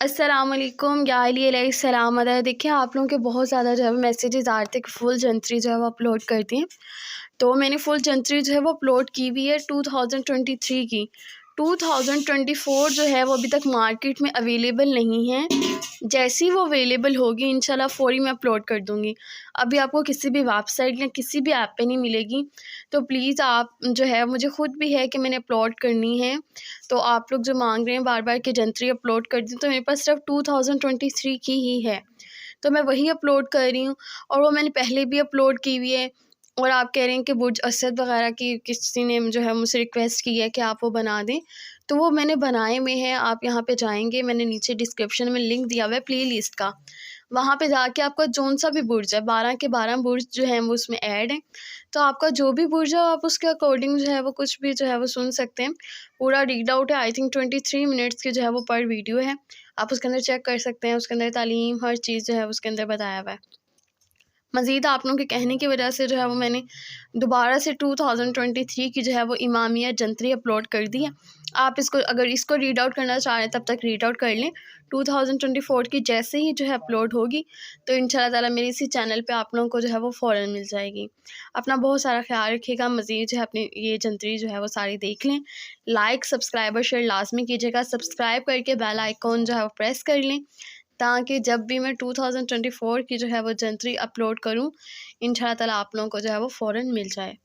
अस्सलामुअलैकुम या अलैहिस्सलाम। देखिए आप लोगों के बहुत ज़्यादा जो है वो मैसेजेस आ रहे थे कि फुल जंतरी जो है वो अपलोड कर दी। तो मैंने फुल जंतरी जो है वो अपलोड की हुई है 2023 की। 2024 जो है वो अभी तक मार्केट में अवेलेबल नहीं है। जैसी वो अवेलेबल होगी इंशाल्लाह फ़ौरी मैं अपलोड कर दूँगी। अभी आपको किसी भी वेबसाइट या किसी भी ऐप पे नहीं मिलेगी। तो प्लीज़ आप जो है, मुझे ख़ुद भी है कि मैंने अपलोड करनी है। तो आप लोग जो मांग रहे हैं बार-बार कि जंतरी अपलोड कर दें, तो मेरे पास सिर्फ 2023 की ही है। तो मैं वही अपलोड कर रही हूँ और वो मैंने पहले भी अपलोड की हुई है। और आप कह रहे हैं कि बुर्ज असद वग़ैरह की किसी ने जो है मुझसे रिक्वेस्ट की है कि आप वो बना दें। तो वो मैंने बनाए हुए हैं। आप यहाँ पे जाएँगे, मैंने नीचे डिस्क्रिप्शन में लिंक दिया हुआ है प्लेलिस्ट का। वहाँ पे जाके आपका जौन-सा भी बुर्ज है, 12 के 12 बुर्ज जो हैं वो उसमें ऐड हैं। तो आपका जो भी बुर्ज है आप उसके अकॉर्डिंग जो है वो कुछ भी जो है वो सुन सकते हैं। पूरा रीड आउट है, आई थिंक 23 मिनट्स की जो है वो पर वीडियो है। आप उसके अंदर चेक कर सकते हैं, उसके अंदर तालीम हर चीज़ जो है उसके अंदर बताया हुआ है। मज़ीद आप लोगों के कहने की वजह से जो है वो मैंने दोबारा से 2023 की जो है वो इमामिया जंतरी अपलोड कर दी है। आप इसको अगर इसको रीड आउट करना चाह रहे हैं तब तक रीड आउट कर लें। 2024 की जैसे ही जो है अपलोड होगी तो इंशाल्लाह ताला मेरे इसी चैनल पे आप लोगों को जो है वो फ़ौरन मिल जाएगी। अपना बहुत सारा ख़्याल रखिएगा। मज़ीद जो है अपनी ये जंतरी जो है वो सारी देख लें। लाइक, सब्सक्राइब और शेयर लाज़मी कीजिएगा। सब्सक्राइब करके बेल आइकॉन जो है वो प्रेस कर लें, ताकि जब भी मैं 2024 की जो है वो जंतरी अपलोड करूँ, इंशाअल्लाह ताला आप लोगों को जो है वो फ़ौरन मिल जाए।